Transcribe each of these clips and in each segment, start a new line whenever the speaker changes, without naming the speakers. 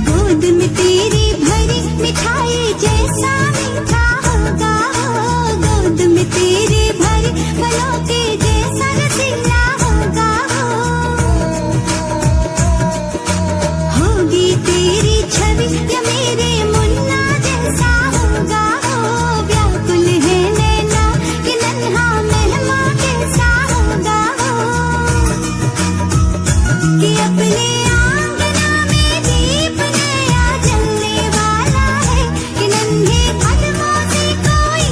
गोद में तेरी भरी मिठाई जैसा मीठा होगा हो, गोद में तेरे भरी फलों के जैसा रसीला होगा हो, होगी तेरी छवि या मेरे मुन्ना जैसा होगा हो, व्याकुल है नैना कि नन्हा मेहमा कैसा होगा हो, कि अपने आंगना में दीप नया जलने वाला है, कि नन्हे कदमों से कोई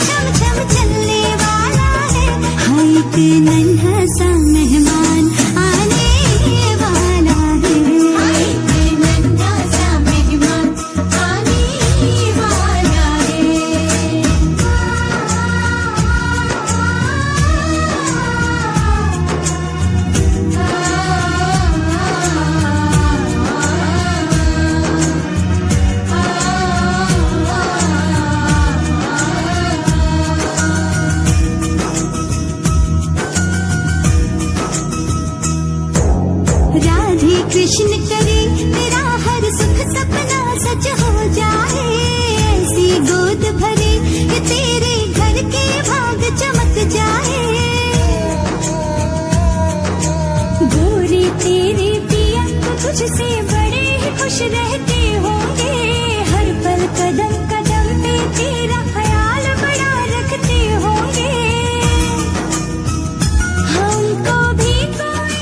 छम छम चलने वाला है, हाँ एक नन्हा सा मेहमान आने वाला है, हाँ एक नन्हा सा मेहमान आने वाला राधे कृष्ण करे तेरा हर सुख सपना सच हो जाए, ऐसी गोद भरे कि तेरे घर के भाग चमक जाए, गोरे तेरे पिया तो तुझसे बड़े ही खुश रहते होंगे, हर पल कदम कदम पे तेरा ख्याल बड़ा रखते होंगे, हमको भी कोई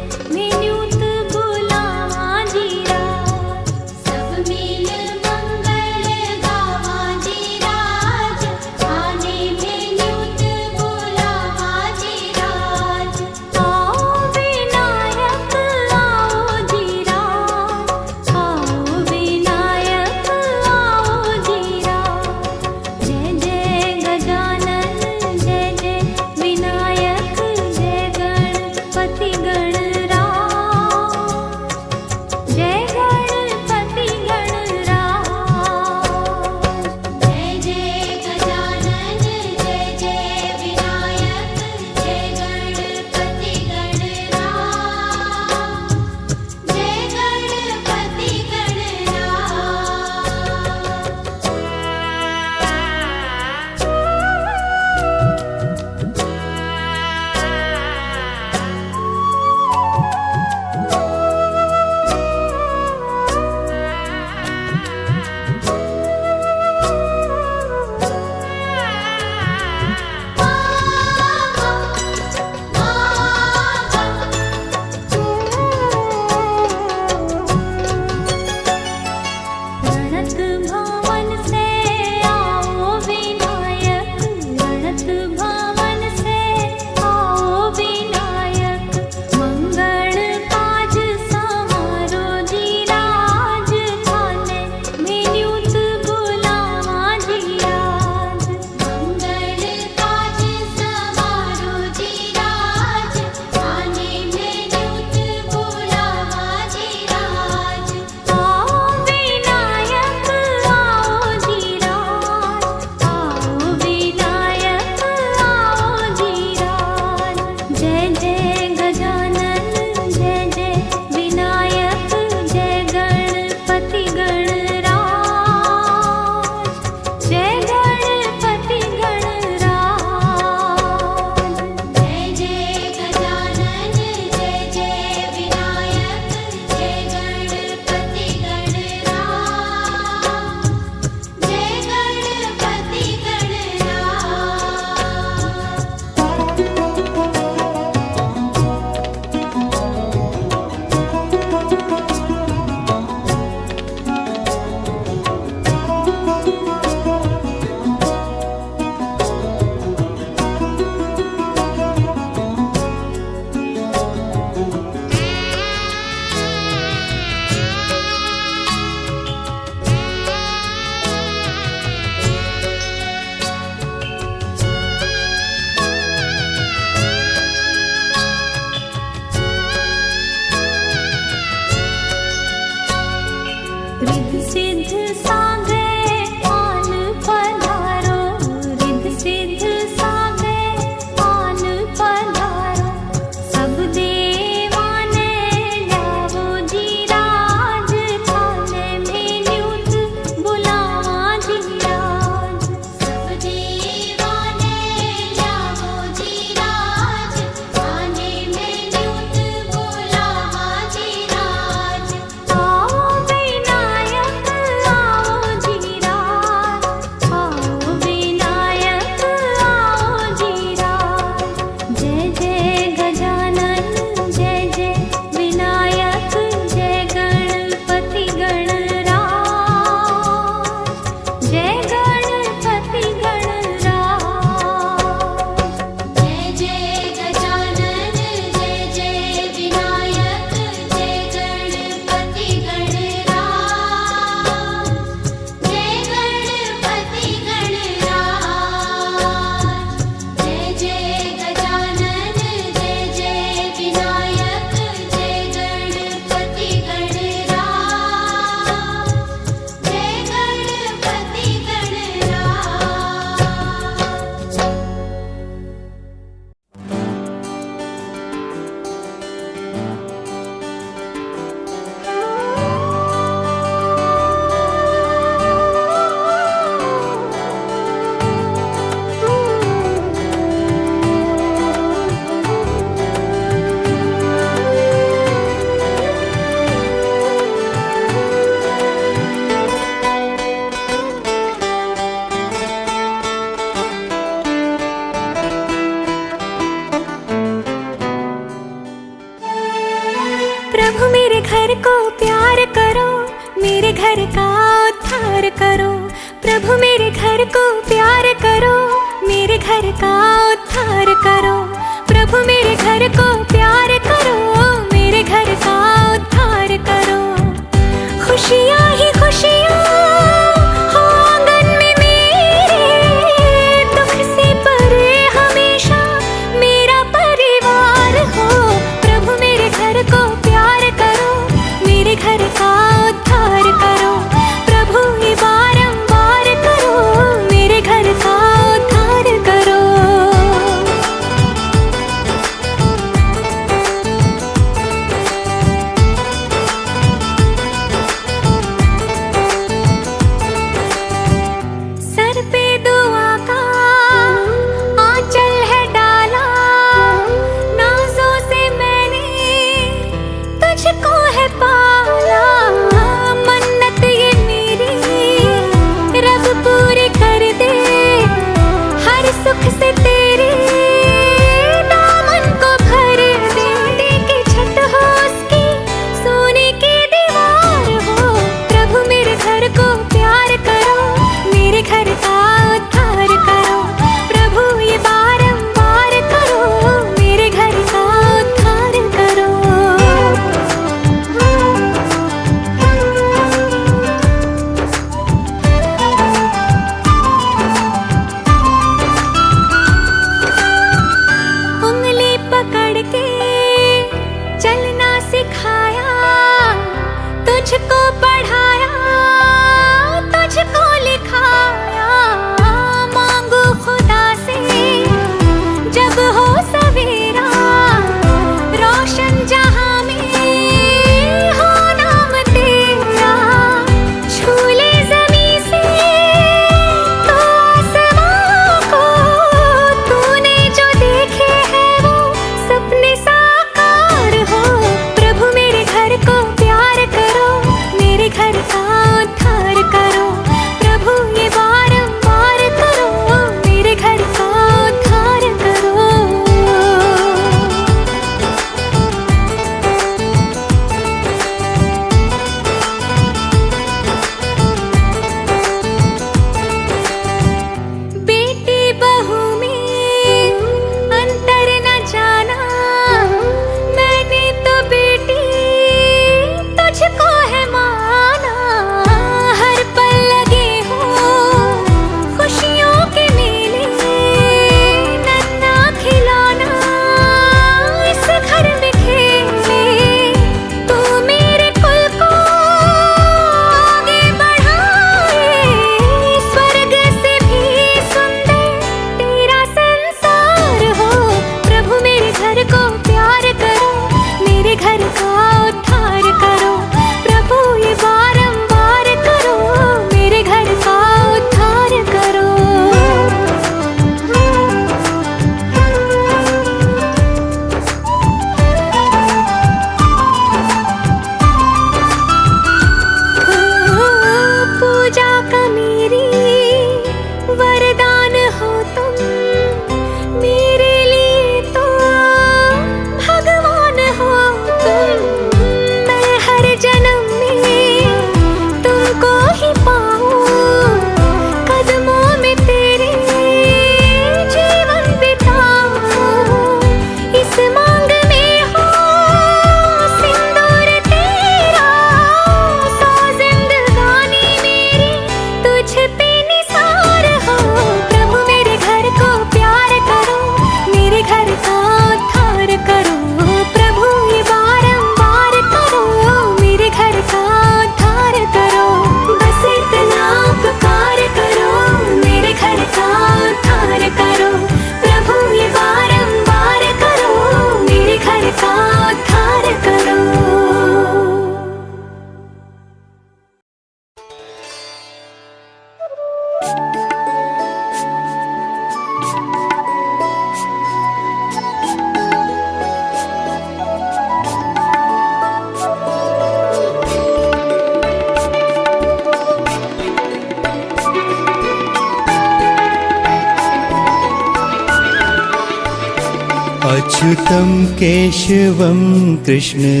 अच्युतं केशवं कृष्णदामोदरं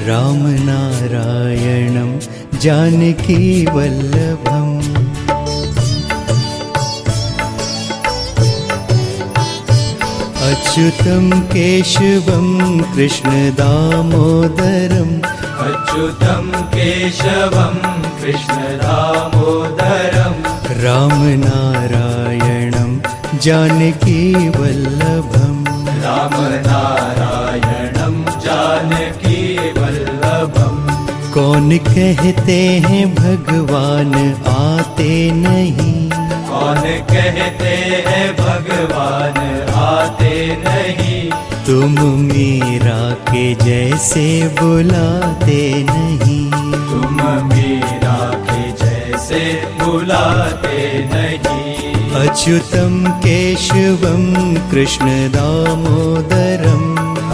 रामनारायणं जानकीवल्लभम् अच्युतं केशवं कृष्णदामोदरम्
अच्युतं केशवं कृष्णदामोदरं
रामनारायणं जानकीवल्लभम्
रामनारायणं जानकीवल्लभम्
कौन कहते हैं भगवान आते नहीं
कौन कहते हैं भगवान आते नहीं
तुम मीरा के जैसे बुलाते नहीं
तुम मीरा के जैसे बुलाते नहीं
अच्युतं केशवं कृष्णदामोदरम्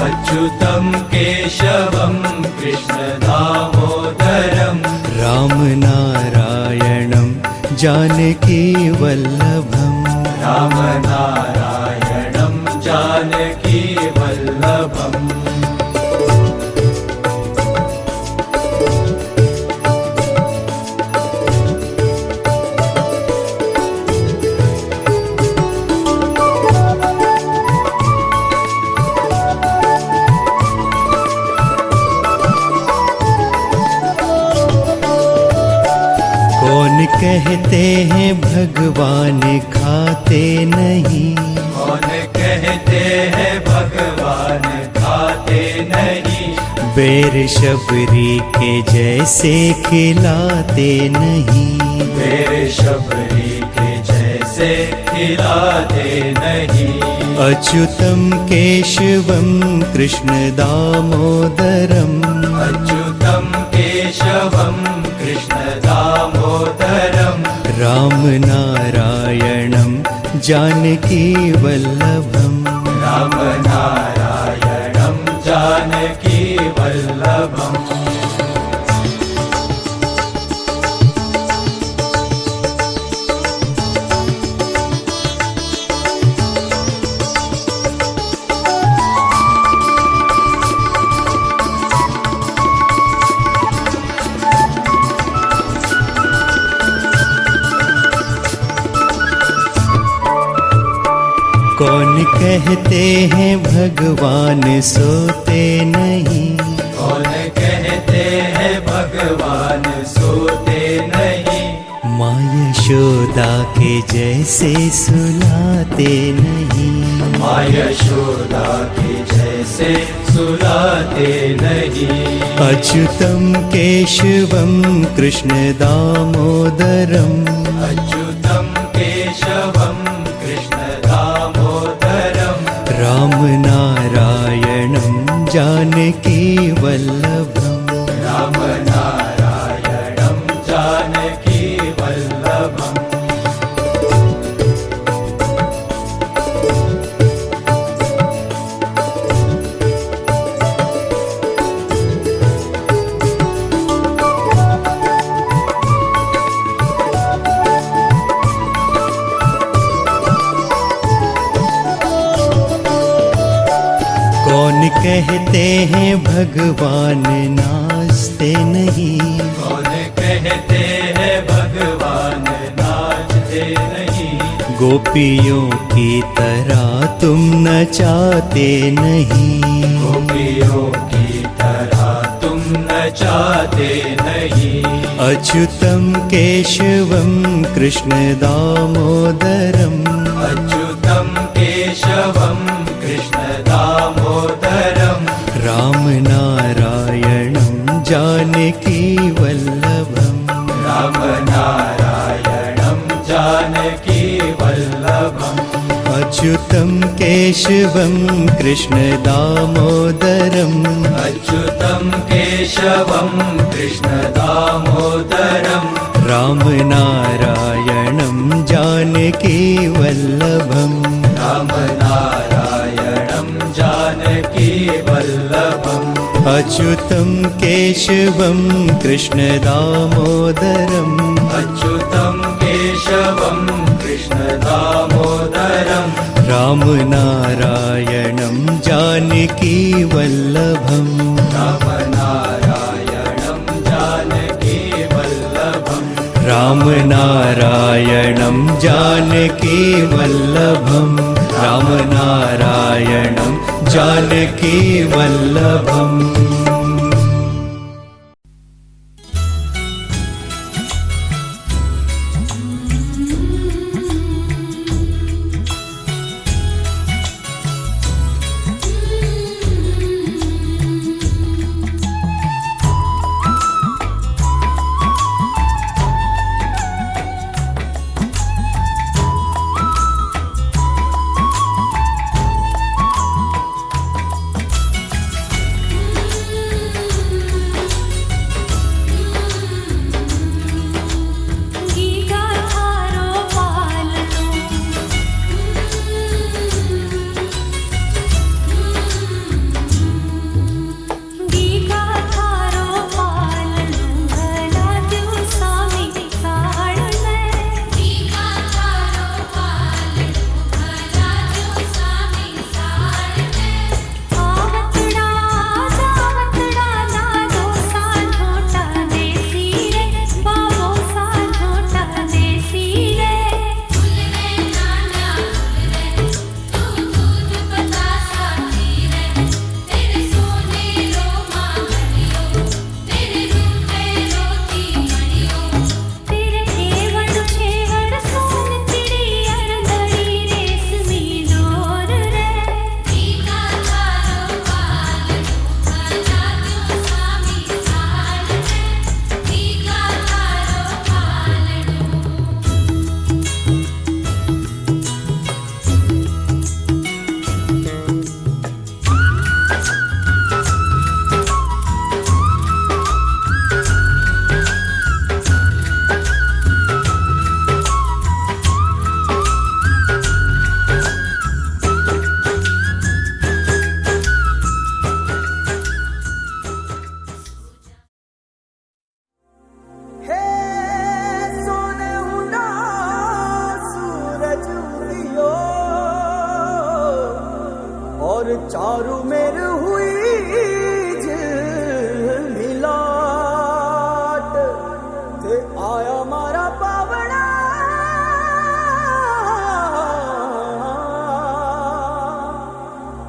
अच्युतं केशवं कृष्णदामोदरं
रामनारायणं जानकीवल्लभम्
रामनारायणं जानकीवल्लभम्
कौन कहते हैं भगवान खाते नहीं
कौन कहते हैं भगवान खाते नहीं
बेर शबरी के जैसे खिलाते नहीं
मेरे शबरी के जैसे खिलाते नहीं
अच्युतं केशवं कृष्णदामोदरम्
अच्युतं केशवं कृष्णदामोदरं
रामनारायणं जानकीवल्लभम्
रामनारायणं जानकीवल्लभम्
कौन कहते हैं भगवान सोते नहीं
कौन कहते हैं भगवान सोते नहीं
माँ यशोदा के जैसे सुलाते नहीं
माँ यशोदा के जैसे सुलाते नहीं
अच्युतं केशवं कृष्णदामोदरम्
अच्युतं केशवं कृष्णदामोदरं
रामनारायणं जानकीवल्लभम्
रामनारायणं जानकीवल्लभम्
कौन कहते हैं भगवान नाचते नहीं
कौन कहते हैं भगवान नाचते नहीं
गोपियों की तरह तुम नचाते नहीं
गोपियों की तरह तुम नचाते नहीं
अच्युतं केशवं कृष्णदामोदरम्
अच्युतं केशवं कृष्णदामोदरं
रामनारायणं जानकीवल्लभम्
रामनारायणं जानकीवल्लभम्
अच्युतं केशवं कृष्णदामोदरम्
अच्युतं केशवं कृष्णदामोदरं
रामनारायणं जानकीवल्लभम्
रामनारायणं जानकीवल्लभम्
अच्युतं केशवं कृष्णदामोदरम्
अच्युतं केशवं कृष्णदामोदरं
राम नारायणं जानकी वल्लभम्
राम नारायणं जानकी वल्लभम्
राम नारायणं जानकी वल्लभम् राम नारायणं जानकी वल्लभम्
चारू मेर हुई मिलाट ते आया मारा पावड़ा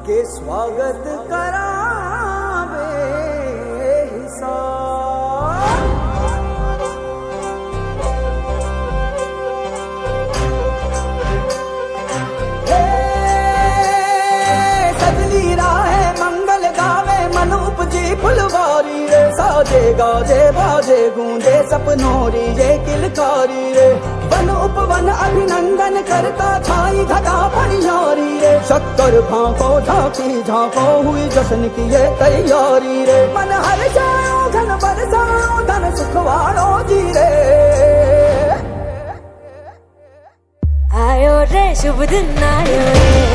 के स्वागत करावे हिसाब फुलवारी रे साजे गाजे बाजे गूंजे सपनोरी रे किलकारी रे वन उपवन अभिनंदन करता छाई घटा फनियारी रे शक्कर भांको झांकी झांको हुई जश्न की ये तैयारी रे मन हर जाओ धन बरसाओ धन सुखवाड़ो जी रे
आयो रे शुभ दिन आयो रे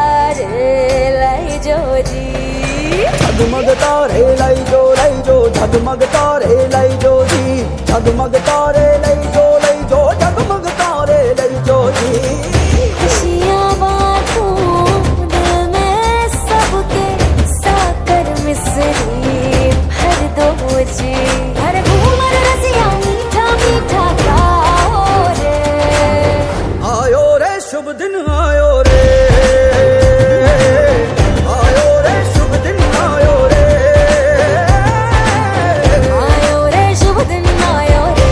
तारे लाई जो जी
झगमग तारे लाई जो झगमग तारे लाई जो जी झगमग तारे लाई जो झगमग तारे लाई जो जी
खुशियाँ बांटूं दिल में सबके साकर मिसरी भर दो जी हर घूमर रसिया मीठा मीठा गाओ रे
आयो रे शुभ दिन आयो रे आयो रे शुभ दिन आयो रे
आयो रे शुभ दिन आयो रे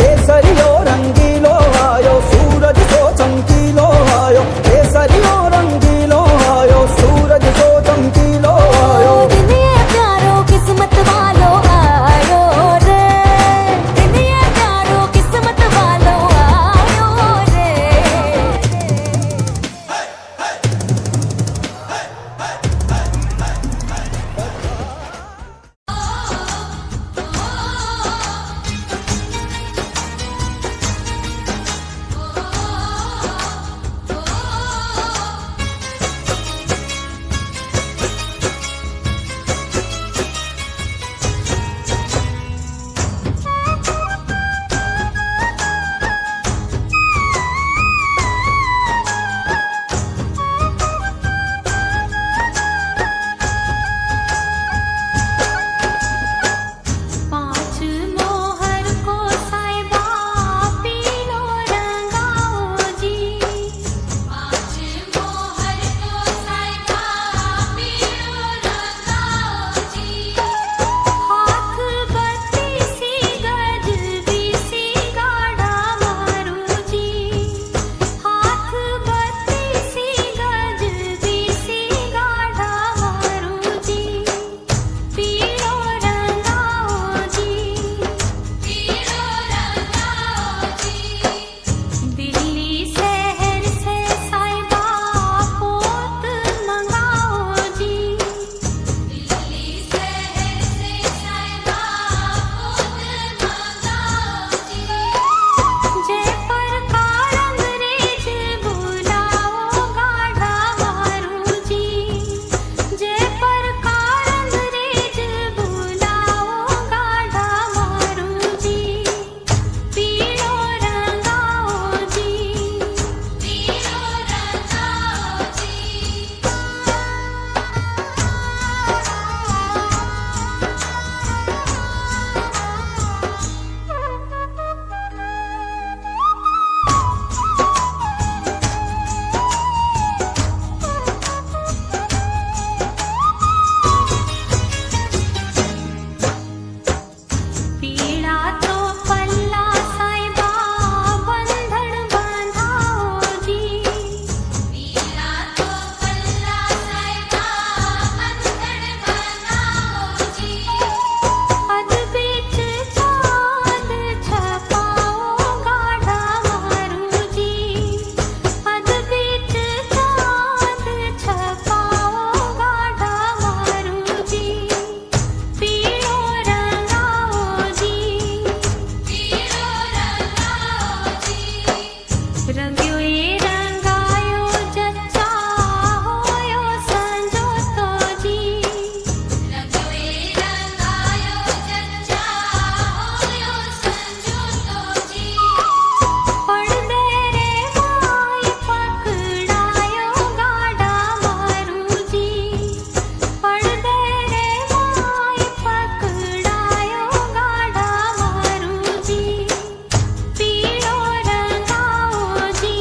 केसरियो रंगीलो आयो सूरज सो चमकीलो आयो केसरियो रंगीलो आयो सूरज सो चमकीलो आयो
दुनिया प्यारो किस्मत वालो आयो रे दुनिया प्यारो किस्मत वालो आयो रे पाँच मोहर को साइबा पीलो रंगाओ जी पाँच मोहर को साइबा पीलो रंगाओ जी हाथ बत्ती सी गज बीसी गाड़ा मारू जी हाथ बत्ती सी गज बीसी गाड़ा मारू जी पीलो रंगाओ जी पीलो रंगाओ जी दिल्ली शहर से साइबा पोत मंगाओ जी दिल्ली शहर से साइबा पोत मंगाओ जी जय पर का अंग्रेज बुलाओ गाढ़ा मारू जी जय पर का अंग्रेज बुलाओ गाढ़ा मारू जी पीलो रंगाओ जी पीलो रंगाओ पीड़ा तो पल्ला साइबा बंधन बांधाओ जी पीड़ा तो पल्ला साइबा बंधन बांधाओ जी अद बीच चांद छपाओ गाढ़ा मारू जी अद बीच चांद छपाओ गाढ़ा मारू जी पीलो रंगाओ जी पीलो रंगाओ जी रंगियो ये रंगायो जच्चा होयो संजोतो जी रंगियो ये रंगायो जच्चा होयो संजोतो जी पड़दे रे माई पकड़ायो गाढ़ा मारू जी पड़दे रे माई पकड़ायो गाढ़ा मारू जी पीलो रंगाओ जी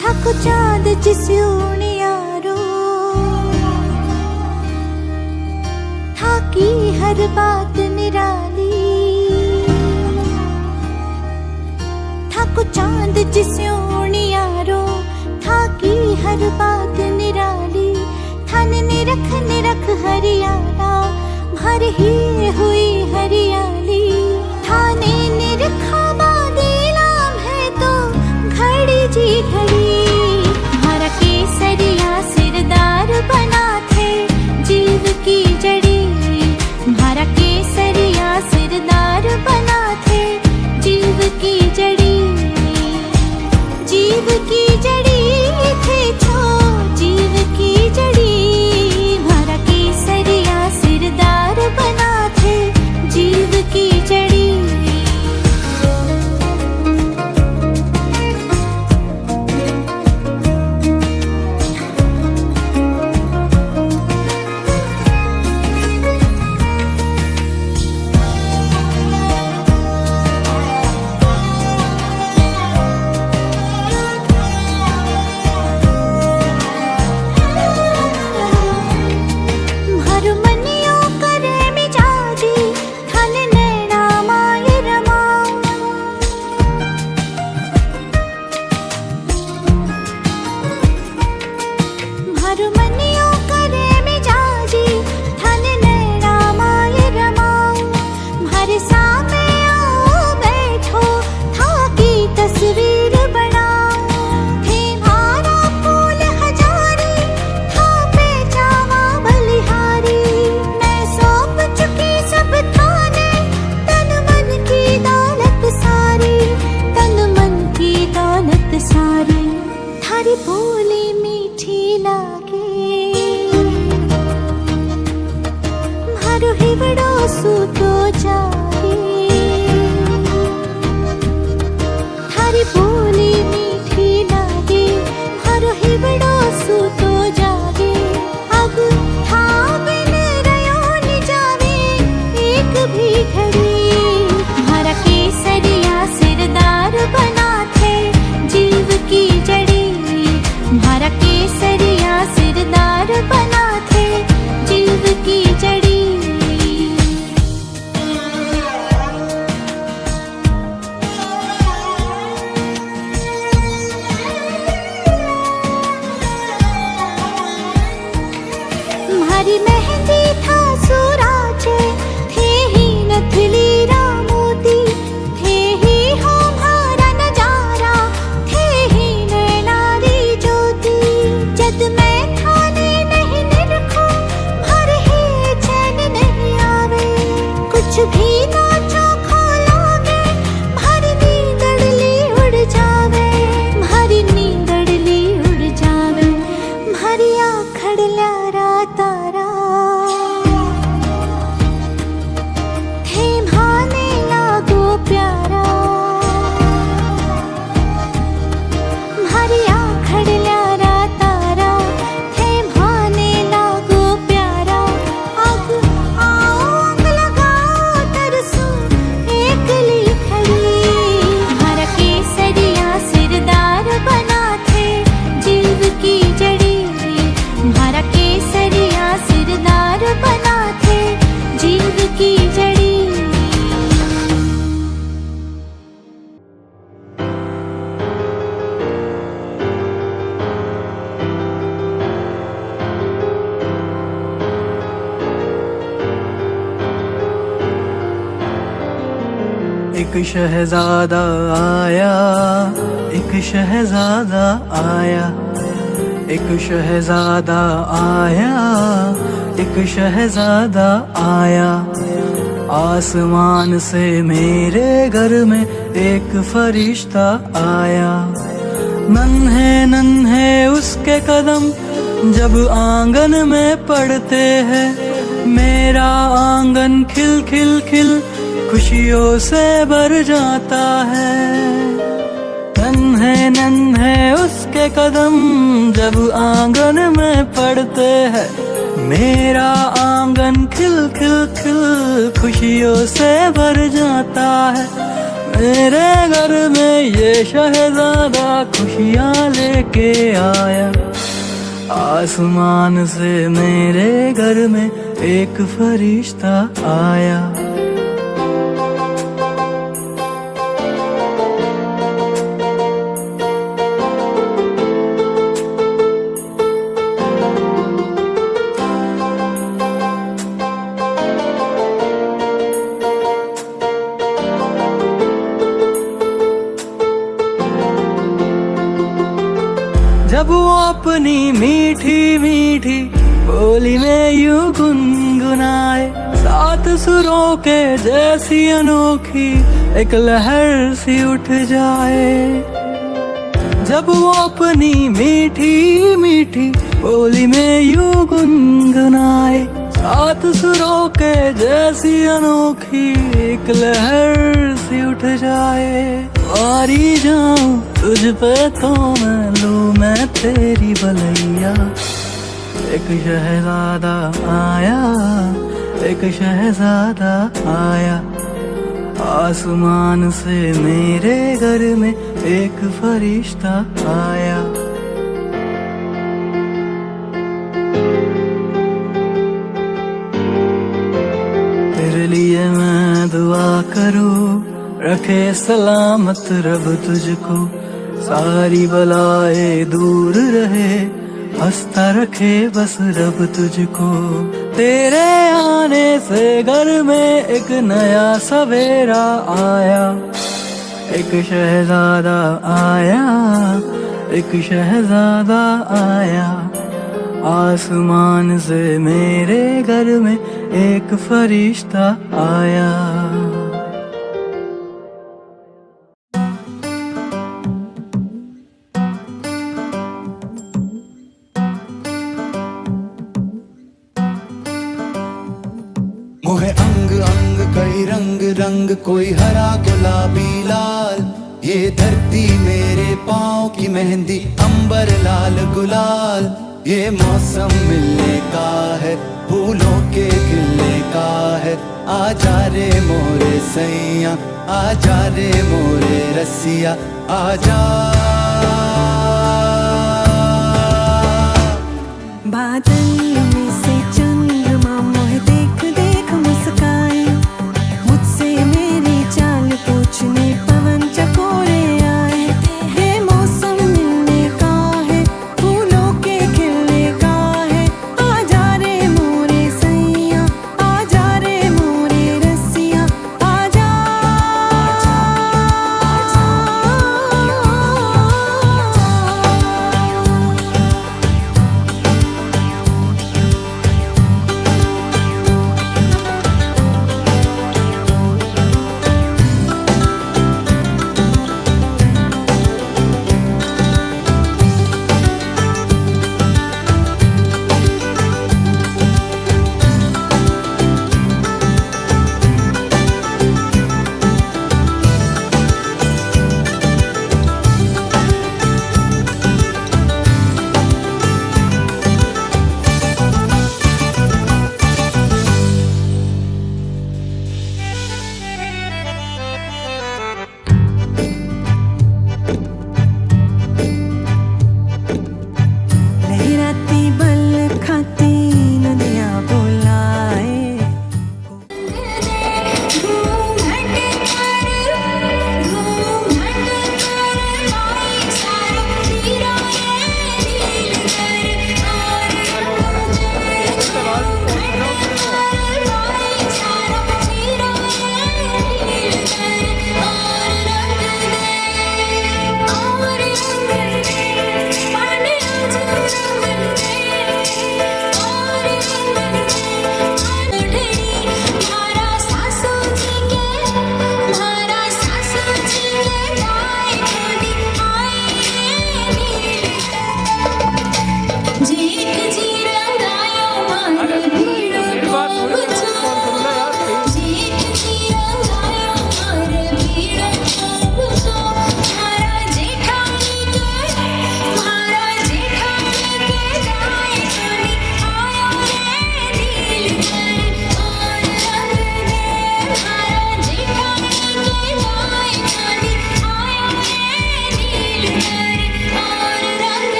ठाकुर चांद जिस्योनियारो था की हर बात निराली। ठाकुर चांद जिस्योनियारो था की हर बात निराली। थन निरख निरख हरियाला भर ही हुई हरियाली। थाने निरखा बादीलाम है तो घड़ी जी घड़ी। हमारा केसरिया सिरदार बना थे जीव की जड़ी। हमारा केसरिया सिरदार बना थे जीव की जड़ी। जीव की जड़ी थे छो जीव की जड़ी। हमारा केसरिया सिरदार बना थे जीव की जड़ी।
एक शहजादा आया, एक शहजादा आया, एक शहजादा आया, एक शहजादा आया। आसमान से मेरे घर में एक फरिश्ता आया। नन्हे नन्हे उसके कदम जब आंगन में पड़ते हैं, मेरा आंगन खिल खिल खिल खुशियों से भर जाता है। नन्हे नन्हे उसके कदम जब आंगन में पड़ते हैं, मेरा आंगन खिल खिल खिल खुशियों से भर जाता है। मेरे घर में ये शहजादा खुशियाँ लेके आया। आसमान से मेरे घर में एक फरिश्ता आया। जब वो अपनी मीठी मीठी बोली में यूं गुनगुनाए, सात सुरों के जैसी अनोखी एक लहर सी उठ जाए। जब वो अपनी मीठी मीठी बोली में यूं गुनगुनाए, सात सुरों के जैसी अनोखी एक लहर सी उठ जाए। वारी जाऊं तुझ पे तो मैं लूं मैं तेरी भलैया। एक शहजादा आया, एक शहजादा आया। आसमान से मेरे घर में एक फरिश्ता आया। तेरे लिए मैं दुआ करूं, रखे सलामत रब तुझको। सारी बलाएं दूर रहे, हंसता रखे बस रब तुझको। तेरे आने से घर में एक नया सवेरा आया। एक शहजादा आया, एक शहजादा आया। आसमान से मेरे घर में एक फरिश्ता आया।
मोहे अंग अंग कई रंग रंग, कोई हरा गुलाबी लाल। ये धरती मेरे पाँव की मेहंदी, अंबर लाल गुलाल। ये मौसम मिलने का है, फूलों के खिलने का है। आजा रे मोरे सैया, आजा रे मोरे रसिया, आजा।
बादल